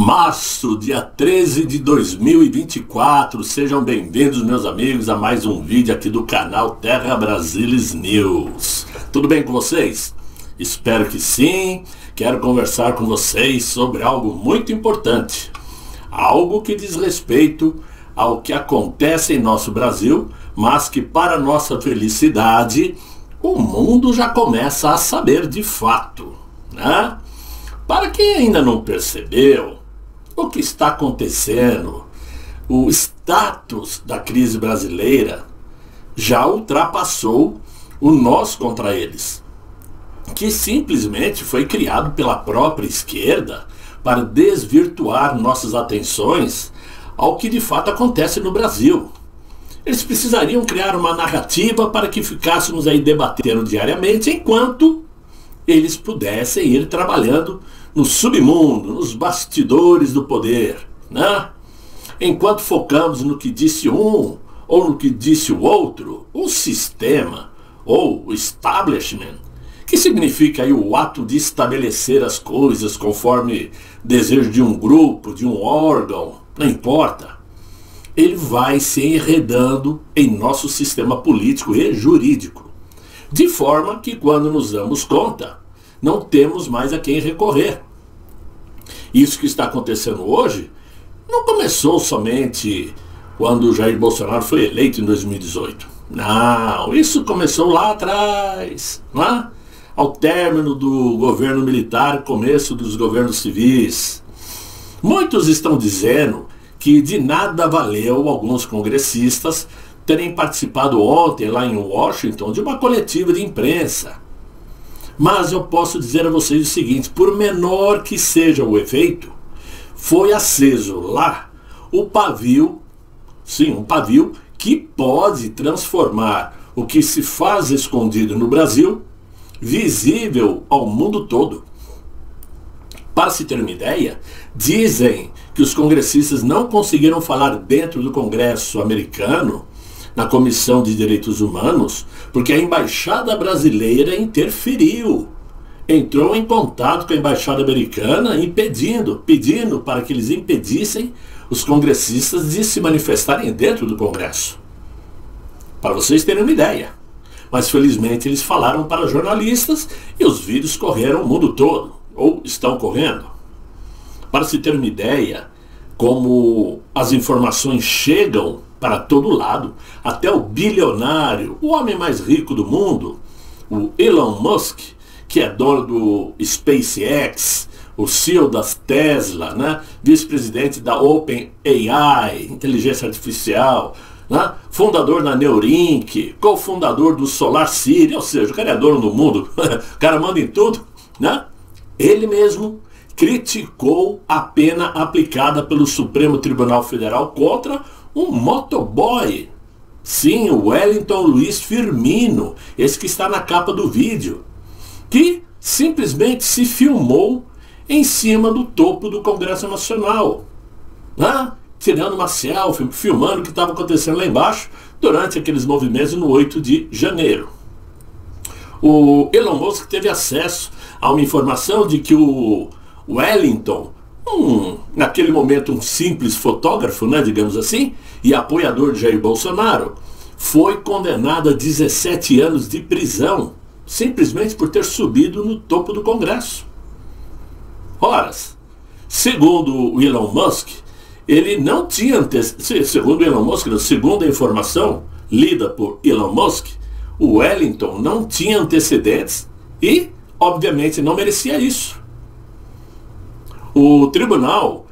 Março, dia 13 de 2024, sejam bem-vindos, meus amigos, a mais um vídeo aqui do canal Terra Brasilis News. Tudo bem com vocês? Espero que sim. Quero conversar com vocês sobre algo muito importante, algo que diz respeito ao que acontece em nosso Brasil, mas que, para nossa felicidade, o mundo já começa a saber de fato, né? Para quem ainda não percebeu o que está acontecendo, o status da crise brasileira já ultrapassou o nós contra eles, que simplesmente foi criado pela própria esquerda para desvirtuar nossas atenções ao que de fato acontece no Brasil. Eles precisariam criar uma narrativa para que ficássemos aí debatendo diariamente, enquanto eles pudessem ir trabalhando no submundo, nos bastidores do poder, né? Enquanto focamos no que disse um ou no que disse o outro, o sistema ou o establishment, que significa aí o ato de estabelecer as coisas conforme desejo de um grupo, de um órgão, não importa, ele vai se enredando em nosso sistema político e jurídico, de forma que, quando nos damos conta, não temos mais a quem recorrer. Isso que está acontecendo hoje não começou somente quando Jair Bolsonaro foi eleito em 2018. Não, isso começou lá atrás, né? Ao término do governo militar e começo dos governos civis. Muitos estão dizendo que de nada valeu alguns congressistas terem participado ontem lá em Washington de uma coletiva de imprensa. Mas eu posso dizer a vocês o seguinte: por menor que seja o efeito, foi aceso lá o pavio, sim, um pavio que pode transformar o que se faz escondido no Brasil visível ao mundo todo. Para se ter uma ideia, dizem que os congressistas não conseguiram falar dentro do Congresso americano, na Comissão de Direitos Humanos, porque a Embaixada Brasileira interferiu. Entrou em contato com a Embaixada Americana pedindo para que eles impedissem os congressistas de se manifestarem dentro do Congresso. Para vocês terem uma ideia. Mas felizmente eles falaram para jornalistas e os vídeos correram o mundo todo, ou estão correndo. Para se ter uma ideia, como as informações chegam para todo lado, até o bilionário, o homem mais rico do mundo, o Elon Musk, que é dono do SpaceX, o CEO das Tesla, né? Vice-presidente da OpenAI, inteligência artificial, né? Fundador da Neuralink, cofundador do SolarCity, ou seja, o cara é dono do mundo, o cara manda em tudo, né? Ele mesmo criticou a pena aplicada pelo Supremo Tribunal Federal contra um motoboy. Sim, o Wellington Luiz Firmino, esse que está na capa do vídeo, que simplesmente se filmou em cima do topo do Congresso Nacional, né? Tirando uma selfie, filmando o que estava acontecendo lá embaixo durante aqueles movimentos no 8 de janeiro. O Elon Musk teve acesso a uma informação de que o Wellington, naquele momento um simples fotógrafo, né, digamos assim, e apoiador de Jair Bolsonaro, foi condenado a 17 anos de prisão, simplesmente por ter subido no topo do Congresso. Ora, segundo o Elon Musk, ele não tinha segundo a informação lida por Elon Musk, o Wellington não tinha antecedentes e, obviamente, não merecia isso. O tribunal,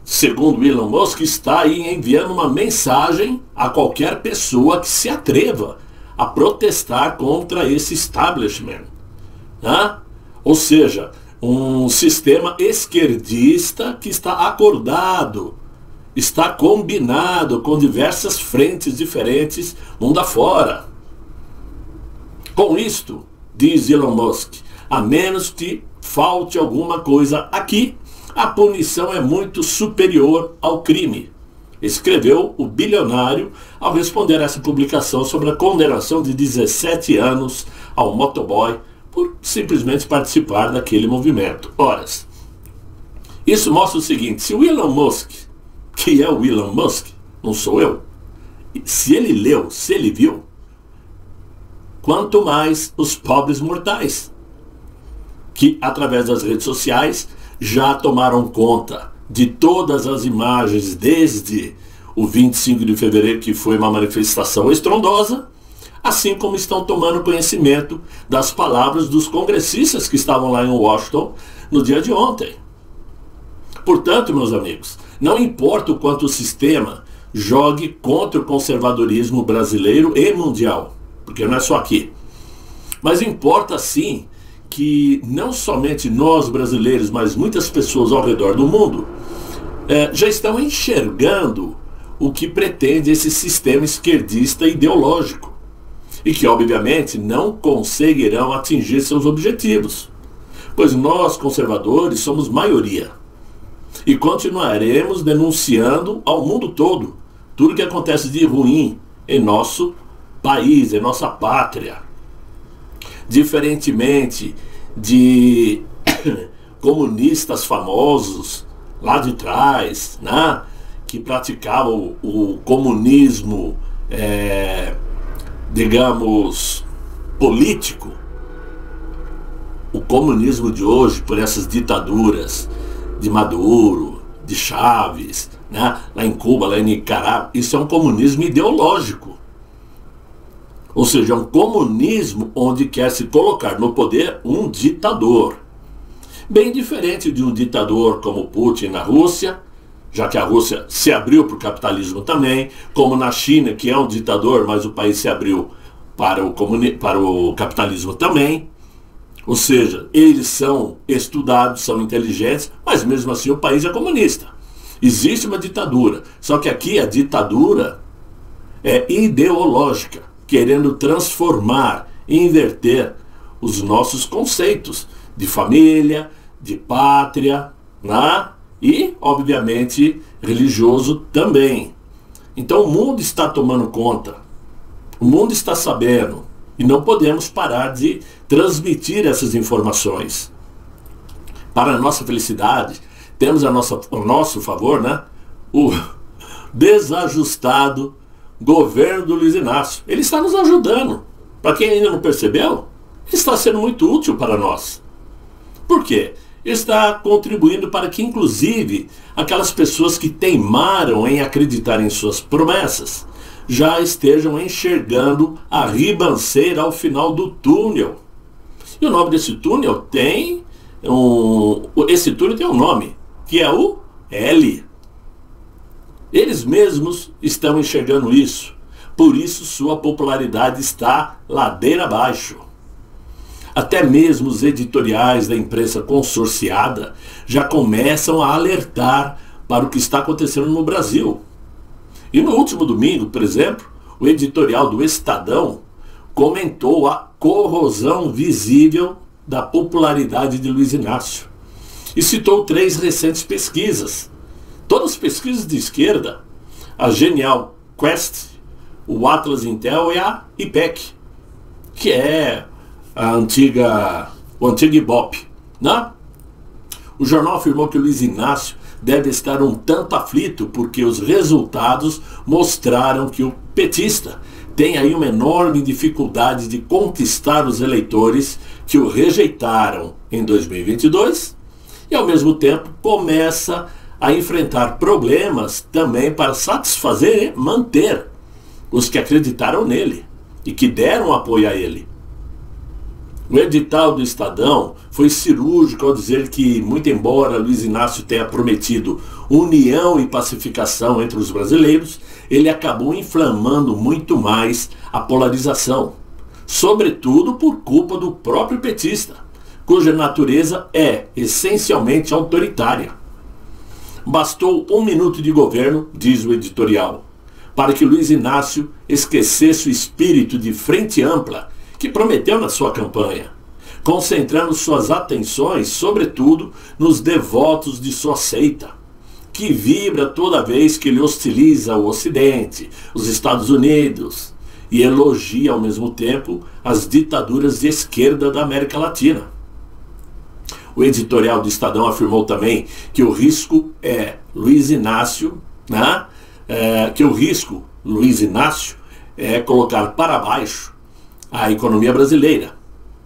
segundo Elon Musk, está aí enviando uma mensagem a qualquer pessoa que se atreva a protestar contra esse establishment, né? Ou seja, um sistema esquerdista que está acordado, está combinado com diversas frentes diferentes mundo afora. Com isto, diz Elon Musk, a menos que falte alguma coisa aqui, a punição é muito superior ao crime, escreveu o bilionário ao responder a essa publicação sobre a condenação de 17 anos ao motoboy por simplesmente participar daquele movimento. Ora, Isso mostra o seguinte: se o Elon Musk, que é o Elon Musk, não sou eu, se ele leu, se ele viu, quanto mais os pobres mortais, que através das redes sociais já tomaram conta de todas as imagens desde o 25 de fevereiro, que foi uma manifestação estrondosa, assim como estão tomando conhecimento das palavras dos congressistas que estavam lá em Washington no dia de ontem. Portanto, meus amigos, não importa o quanto o sistema jogue contra o conservadorismo brasileiro e mundial, porque não é só aqui, mas importa sim que não somente nós brasileiros, mas muitas pessoas ao redor do mundo já estão enxergando o que pretende esse sistema esquerdista ideológico e que obviamente não conseguirão atingir seus objetivos, pois nós conservadores somos maioria e continuaremos denunciando ao mundo todo tudo que acontece de ruim em nosso país, em nossa pátria. Diferentemente de comunistas famosos lá de trás, né, que praticavam o comunismo, digamos, político, o comunismo de hoje, por essas ditaduras de Maduro, de Chávez, né, lá em Cuba, lá em Nicarágua, isso é um comunismo ideológico. Ou seja, é um comunismo onde quer se colocar no poder um ditador. Bem diferente de um ditador como Putin na Rússia, já que a Rússia se abriu para o capitalismo também, como na China, que é um ditador, mas o país se abriu para o capitalismo também. Ou seja, eles são estudados, são inteligentes, mas mesmo assim o país é comunista. Existe uma ditadura, só que aqui a ditadura é ideológica, querendo transformar e inverter os nossos conceitos de família, de pátria, né? E, obviamente, religioso também. Então o mundo está tomando conta, o mundo está sabendo, e não podemos parar de transmitir essas informações. Para a nossa felicidade, temos ao nosso favor, né, o desajustado governo do Luiz Inácio. Ele está nos ajudando. Para quem ainda não percebeu, ele está sendo muito útil para nós. Por quê? Ele está contribuindo para que, inclusive, aquelas pessoas que teimaram em acreditar em suas promessas já estejam enxergando a ribanceira ao final do túnel. E o nome desse túnel tem esse túnel tem um nome, que é o L. Eles mesmos estão enxergando isso. Por isso sua popularidade está ladeira abaixo. Até mesmo os editoriais da imprensa consorciada já começam a alertar para o que está acontecendo no Brasil. E no último domingo, por exemplo, o editorial do Estadão comentou a corrosão visível da popularidade de Luiz Inácio e citou 3 recentes pesquisas, todas pesquisas de esquerda: a Genial Quest, o Atlas Intel e a IPEC, que é o antigo Ibope, né? O jornal afirmou que Luiz Inácio deve estar um tanto aflito porque os resultados mostraram que o petista tem aí uma enorme dificuldade de conquistar os eleitores que o rejeitaram em 2022 e ao mesmo tempo começa a enfrentar problemas também para satisfazer e manter os que acreditaram nele e que deram apoio a ele. O edital do Estadão foi cirúrgico ao dizer que, muito embora Luiz Inácio tenha prometido união e pacificação entre os brasileiros, ele acabou inflamando muito mais a polarização, sobretudo por culpa do próprio petista, cuja natureza é essencialmente autoritária. Bastou 1 minuto de governo, diz o editorial, para que Luiz Inácio esquecesse o espírito de frente ampla que prometeu na sua campanha, concentrando suas atenções, sobretudo, nos devotos de sua seita, que vibra toda vez que ele hostiliza o Ocidente, os Estados Unidos, e elogia ao mesmo tempo as ditaduras de esquerda da América Latina. O editorial do Estadão afirmou também que o risco é Luiz Inácio, né? É colocar para baixo a economia brasileira.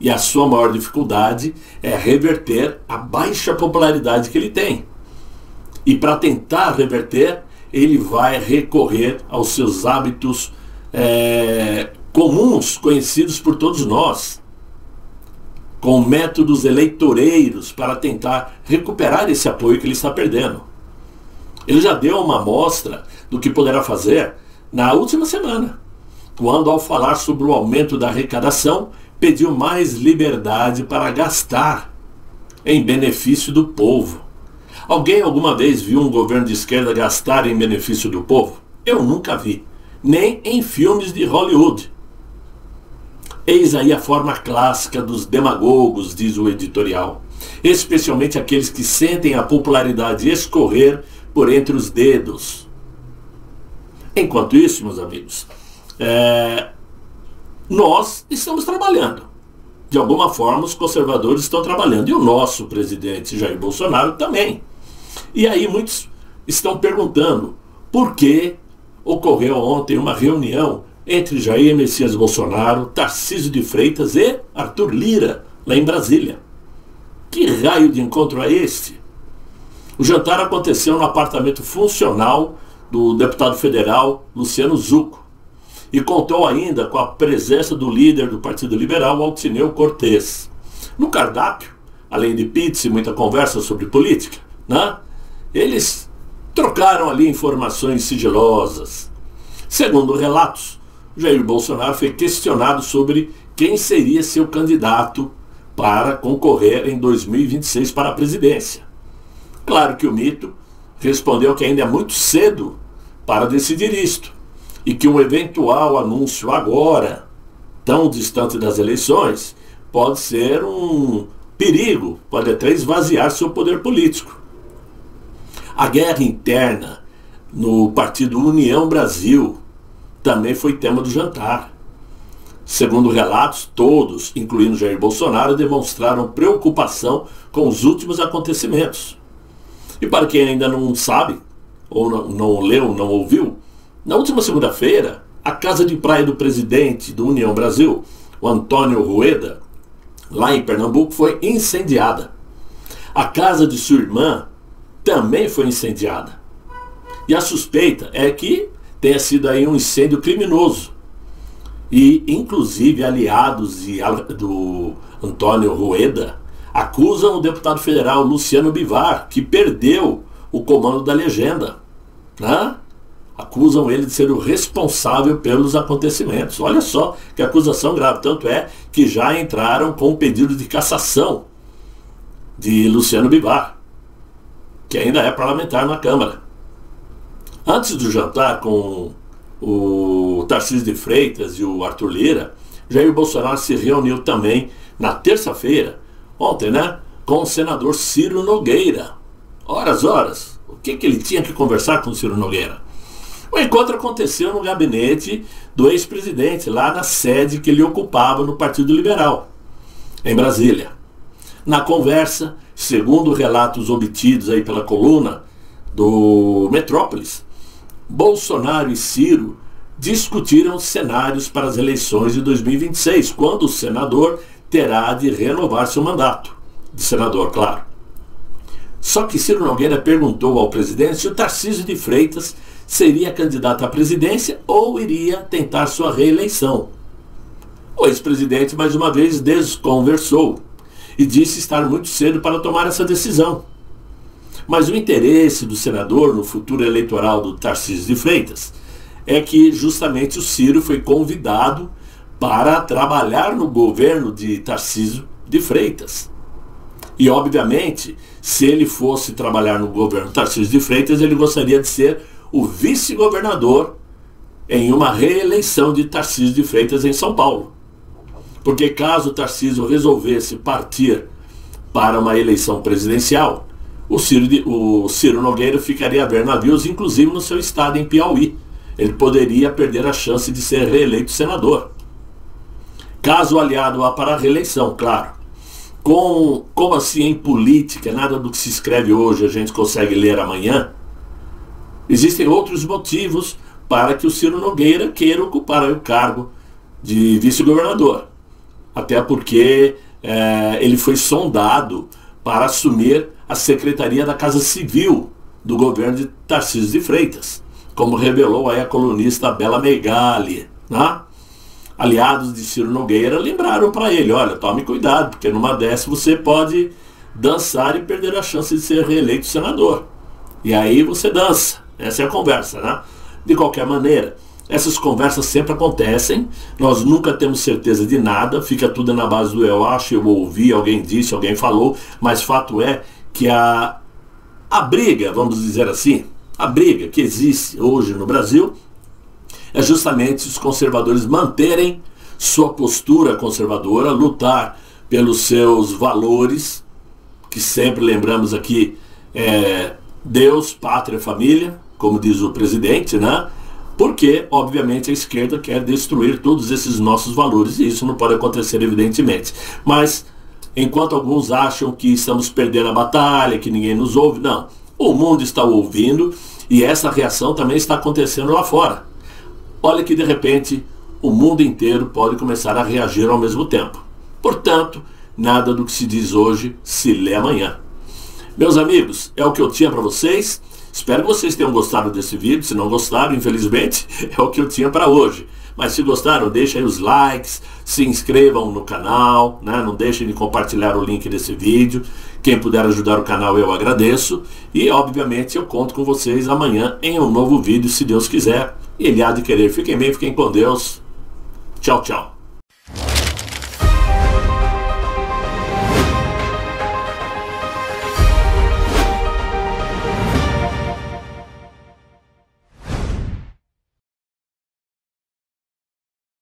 E a sua maior dificuldade é reverter a baixa popularidade que ele tem. E para tentar reverter, ele vai recorrer aos seus hábitos comuns, conhecidos por todos nós, com métodos eleitoreiros para tentar recuperar esse apoio que ele está perdendo. Ele já deu uma amostra do que poderá fazer na última semana, quando, ao falar sobre o aumento da arrecadação, pediu mais liberdade para gastar em benefício do povo. Alguém alguma vez viu um governo de esquerda gastar em benefício do povo? Eu nunca vi, nem em filmes de Hollywood. Eis aí a forma clássica dos demagogos, diz o editorial, especialmente aqueles que sentem a popularidade escorrer por entre os dedos. Enquanto isso, meus amigos, nós estamos trabalhando. De alguma forma, os conservadores estão trabalhando. E o nosso presidente Jair Bolsonaro também. E aí muitos estão perguntando por que ocorreu ontem uma reunião entre Jair Messias Bolsonaro, Tarcísio de Freitas e Arthur Lira, lá em Brasília. Que raio de encontro é este? O jantar aconteceu no apartamento funcional do deputado federal Luciano Zucco e contou ainda com a presença do líder do Partido Liberal, Altineu Cortez. No cardápio, além de pizza e muita conversa sobre política, né, eles trocaram ali informações sigilosas. Segundo relatos, Jair Bolsonaro foi questionado sobre quem seria seu candidato para concorrer em 2026 para a presidência. Claro que o mito respondeu que ainda é muito cedo para decidir isto e que um eventual anúncio agora, tão distante das eleições, pode ser um perigo, pode até esvaziar seu poder político. A guerra interna no partido União Brasil também foi tema do jantar. Segundo relatos, todos, incluindo Jair Bolsonaro, demonstraram preocupação com os últimos acontecimentos. E para quem ainda não sabe, ou não leu, não ouviu, na última segunda-feira, a casa de praia do presidente do União Brasil, o Antônio Rueda, lá em Pernambuco, foi incendiada. A casa de sua irmã também foi incendiada. E a suspeita é que tenha sido aí um incêndio criminoso. E, inclusive, aliados do Antônio Rueda acusam o deputado federal Luciano Bivar, que perdeu o comando da legenda, né? Acusam ele de ser o responsável pelos acontecimentos. Olha só que acusação grave. Tanto é que já entraram com o pedido de cassação de Luciano Bivar, que ainda é parlamentar na Câmara. Antes do jantar com o Tarcísio de Freitas e o Arthur Lira, Jair Bolsonaro se reuniu também na terça-feira, ontem, né, com o senador Ciro Nogueira. Horas. O que ele tinha que conversar com o Ciro Nogueira? O encontro aconteceu no gabinete do ex-presidente, lá na sede que ele ocupava no Partido Liberal, em Brasília. Na conversa, segundo relatos obtidos aí pela coluna do Metrópolis, Bolsonaro e Ciro discutiram cenários para as eleições de 2026, quando o senador terá de renovar seu mandato. De senador, claro. Só que Ciro Nogueira perguntou ao presidente se o Tarcísio de Freitas seria candidato à presidência ou iria tentar sua reeleição. O ex-presidente, mais uma vez, desconversou e disse estar muito cedo para tomar essa decisão. Mas o interesse do senador no futuro eleitoral do Tarcísio de Freitas é que justamente o Ciro foi convidado para trabalhar no governo de Tarcísio de Freitas. E, obviamente, se ele fosse trabalhar no governo Tarcísio de Freitas, ele gostaria de ser o vice-governador em uma reeleição de Tarcísio de Freitas em São Paulo. Porque caso Tarcísio resolvesse partir para uma eleição presidencial, o Ciro Nogueira ficaria a ver navios, inclusive no seu estado, em Piauí. Ele poderia perder a chance de ser reeleito senador. Caso aliado para a reeleição, claro. Como assim em política, nada do que se escreve hoje a gente consegue ler amanhã? Existem outros motivos para que o Ciro Nogueira queira ocupar o cargo de vice-governador. Até porque ele foi sondado para assumir a Secretaria da Casa Civil do governo de Tarcísio de Freitas, como revelou aí a colunista Bela Megali, né? Aliados de Ciro Nogueira lembraram para ele, olha, tome cuidado, porque numa dessas você pode dançar e perder a chance de ser reeleito senador. E aí você dança. Essa é a conversa, né? De qualquer maneira, essas conversas sempre acontecem, nós nunca temos certeza de nada, fica tudo na base do eu acho, eu ouvi, alguém disse, alguém falou, mas fato é que a briga, vamos dizer assim, a briga que existe hoje no Brasil é justamente os conservadores manterem sua postura conservadora, lutar pelos seus valores, que sempre lembramos aqui, Deus, pátria, família, como diz o presidente, né? Porque, obviamente, a esquerda quer destruir todos esses nossos valores, e isso não pode acontecer, evidentemente. Mas, enquanto alguns acham que estamos perdendo a batalha, que ninguém nos ouve, não. O mundo está ouvindo, e essa reação também está acontecendo lá fora. Olha que, de repente, o mundo inteiro pode começar a reagir ao mesmo tempo. Portanto, nada do que se diz hoje se lê amanhã. Meus amigos, é o que eu tinha para vocês. Espero que vocês tenham gostado desse vídeo. Se não gostaram, infelizmente, é o que eu tinha para hoje. Mas se gostaram, deixem aí os likes, se inscrevam no canal, né? Não deixem de compartilhar o link desse vídeo. Quem puder ajudar o canal, eu agradeço. E, obviamente, eu conto com vocês amanhã em um novo vídeo, se Deus quiser. E Ele há de querer. Fiquem bem, fiquem com Deus. Tchau, tchau.